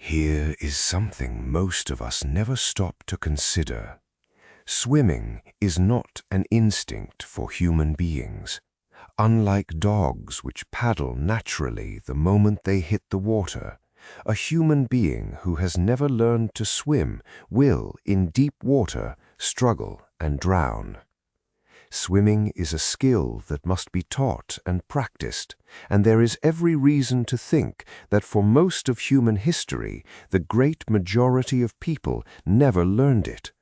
Here is something most of us never stop to consider. Swimming is not an instinct for human beings. Unlike dogs which paddle naturally the moment they hit the water, a human being who has never learned to swim will, in deep water, struggle and drown. Swimming is a skill that must be taught and practiced, and there is every reason to think that for most of human history, the great majority of people never learned it.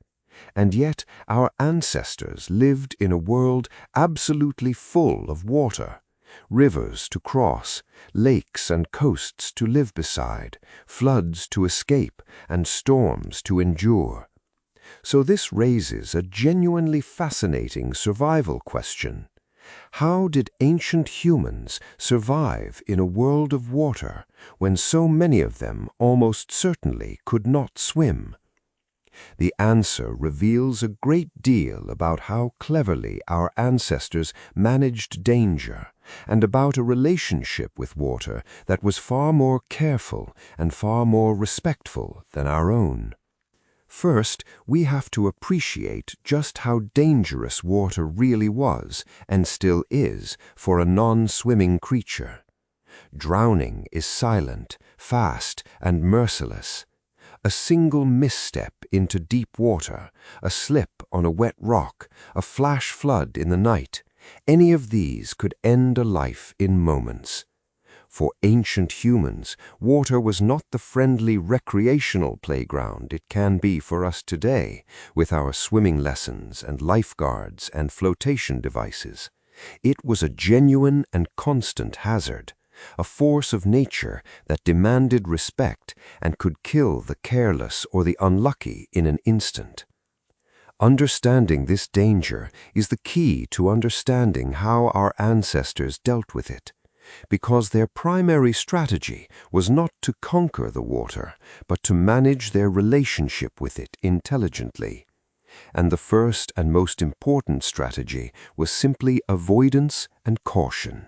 And yet our ancestors lived in a world absolutely full of water, rivers to cross, lakes and coasts to live beside, floods to escape, and storms to endure. So this raises a genuinely fascinating survival question. How did ancient humans survive in a world of water when so many of them almost certainly could not swim? The answer reveals a great deal about how cleverly our ancestors managed danger and about a relationship with water that was far more careful and far more respectful than our own. First, we have to appreciate just how dangerous water really was and still is for a non-swimming creature. Drowning is silent, fast, and merciless. A single misstep into deep water, a slip on a wet rock, a flash flood in the night, any of these could end a life in moments. For ancient humans, water was not the friendly recreational playground it can be for us today, with our swimming lessons and lifeguards and flotation devices. It was a genuine and constant hazard, a force of nature that demanded respect and could kill the careless or the unlucky in an instant. Understanding this danger is the key to understanding how our ancestors dealt with it, because their primary strategy was not to conquer the water, but to manage their relationship with it intelligently. And the first and most important strategy was simply avoidance and caution.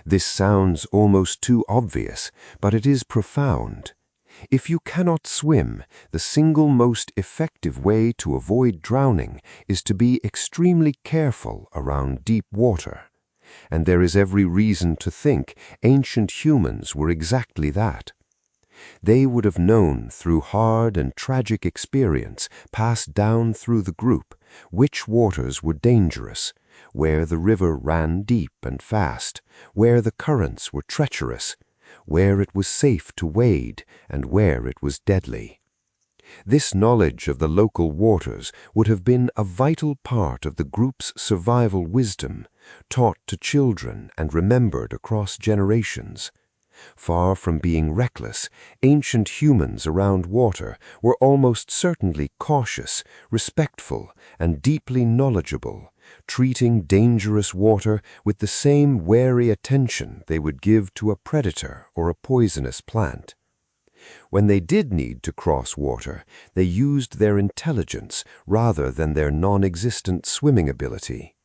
This sounds almost too obvious, but it is profound. If you cannot swim, the single most effective way to avoid drowning is to be extremely careful around deep water. And there is every reason to think ancient humans were exactly that. They would have known through hard and tragic experience passed down through the group which waters were dangerous, where the river ran deep and fast, where the currents were treacherous, where it was safe to wade, and where it was deadly. This knowledge of the local waters would have been a vital part of the group's survival wisdom, taught to children and remembered across generations. Far from being reckless, ancient humans around water were almost certainly cautious, respectful, and deeply knowledgeable, treating dangerous water with the same wary attention they would give to a predator or a poisonous plant. When they did need to cross water, they used their intelligence rather than their non-existent swimming ability.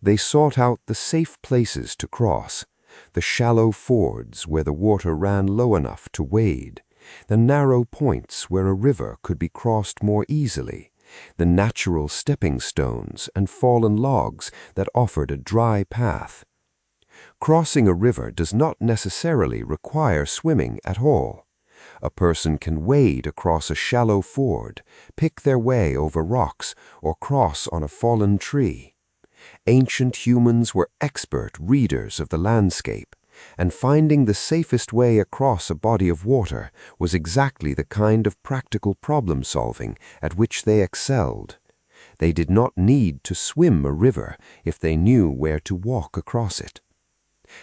They sought out the safe places to cross, the shallow fords where the water ran low enough to wade, the narrow points where a river could be crossed more easily, the natural stepping stones and fallen logs that offered a dry path. Crossing a river does not necessarily require swimming at all. A person can wade across a shallow ford, pick their way over rocks, or cross on a fallen tree. Ancient humans were expert readers of the landscape, and finding the safest way across a body of water was exactly the kind of practical problem-solving at which they excelled. They did not need to swim a river if they knew where to walk across it.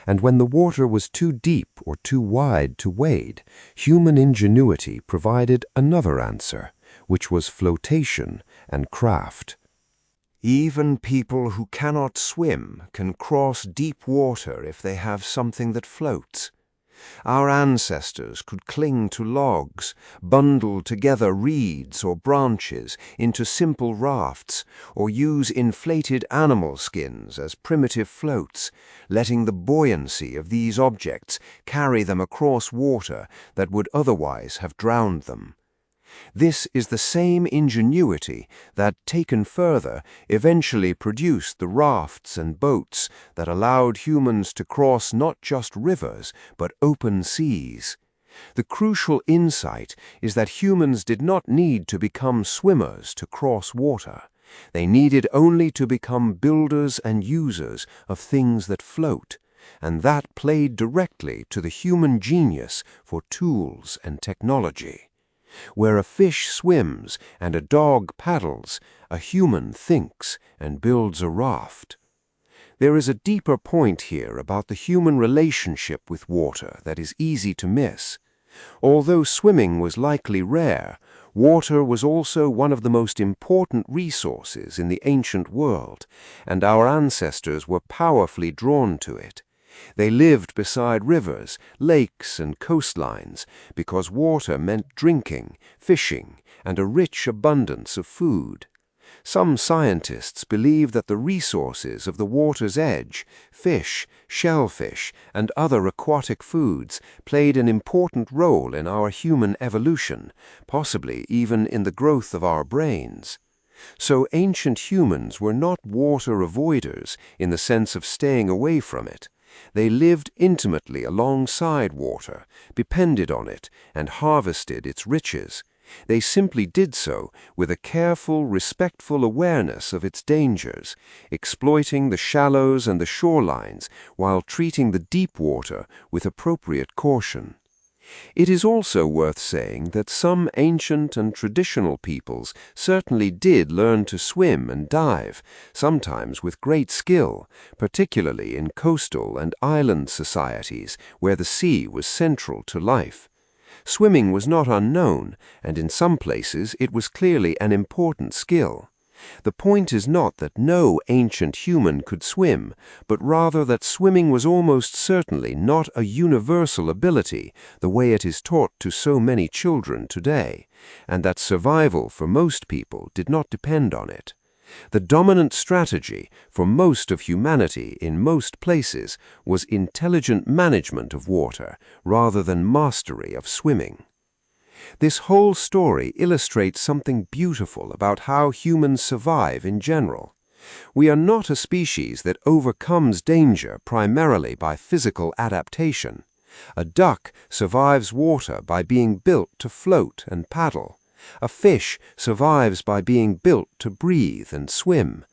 And when the water was too deep or too wide to wade, human ingenuity provided another answer, which was flotation and craft. Even people who cannot swim can cross deep water if they have something that floats. Our ancestors could cling to logs, bundle together reeds or branches into simple rafts, or use inflated animal skins as primitive floats, letting the buoyancy of these objects carry them across water that would otherwise have drowned them. This is the same ingenuity that, taken further, eventually produced the rafts and boats that allowed humans to cross not just rivers, but open seas. The crucial insight is that humans did not need to become swimmers to cross water. They needed only to become builders and users of things that float, and that played directly to the human genius for tools and technology. Where a fish swims and a dog paddles, a human thinks and builds a raft. There is a deeper point here about the human relationship with water that is easy to miss. Although swimming was likely rare, water was also one of the most important resources in the ancient world, and our ancestors were powerfully drawn to it. They lived beside rivers, lakes, and coastlines because water meant drinking, fishing, and a rich abundance of food. Some scientists believe that the resources of the water's edge, fish, shellfish, and other aquatic foods, played an important role in our human evolution, possibly even in the growth of our brains. So ancient humans were not water avoiders in the sense of staying away from it. They lived intimately alongside water, depended on it, and harvested its riches. They simply did so with a careful, respectful awareness of its dangers, exploiting the shallows and the shorelines while treating the deep water with appropriate caution. It is also worth saying that some ancient and traditional peoples certainly did learn to swim and dive, sometimes with great skill, particularly in coastal and island societies where the sea was central to life. Swimming was not unknown, and in some places it was clearly an important skill. The point is not that no ancient human could swim, but rather that swimming was almost certainly not a universal ability, the way it is taught to so many children today, and that survival for most people did not depend on it. The dominant strategy for most of humanity in most places was intelligent management of water rather than mastery of swimming. This whole story illustrates something beautiful about how humans survive in general. We are not a species that overcomes danger primarily by physical adaptation. A duck survives water by being built to float and paddle. A fish survives by being built to breathe and swim.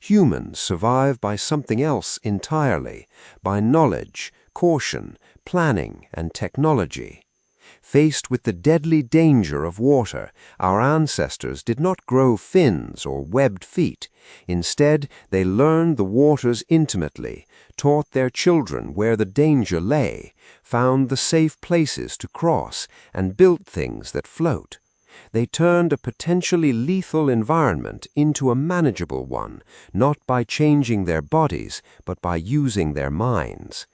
Humans survive by something else entirely, by knowledge, caution, planning, and technology. Faced with the deadly danger of water, our ancestors did not grow fins or webbed feet. Instead, they learned the waters intimately, taught their children where the danger lay, found the safe places to cross, and built things that float. They turned a potentially lethal environment into a manageable one, not by changing their bodies, but by using their minds.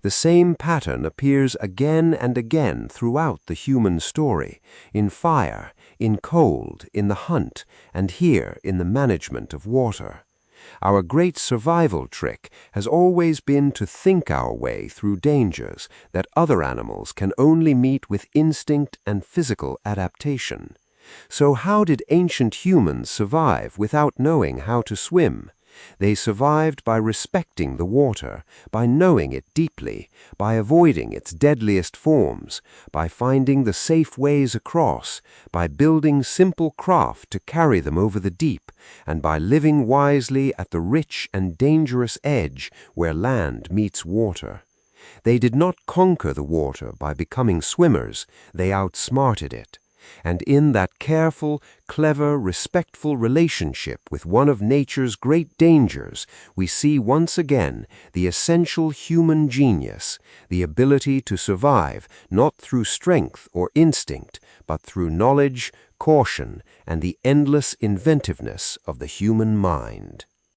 The same pattern appears again and again throughout the human story, in fire, in cold, in the hunt, and here in the management of water. Our great survival trick has always been to think our way through dangers that other animals can only meet with instinct and physical adaptation. So how did ancient humans survive without knowing how to swim? They survived by respecting the water, by knowing it deeply, by avoiding its deadliest forms, by finding the safe ways across, by building simple craft to carry them over the deep, and by living wisely at the rich and dangerous edge where land meets water. They did not conquer the water by becoming swimmers, they outsmarted it. And in that careful, clever, respectful relationship with one of nature's great dangers, we see once again the essential human genius, the ability to survive not through strength or instinct, but through knowledge, caution, and the endless inventiveness of the human mind.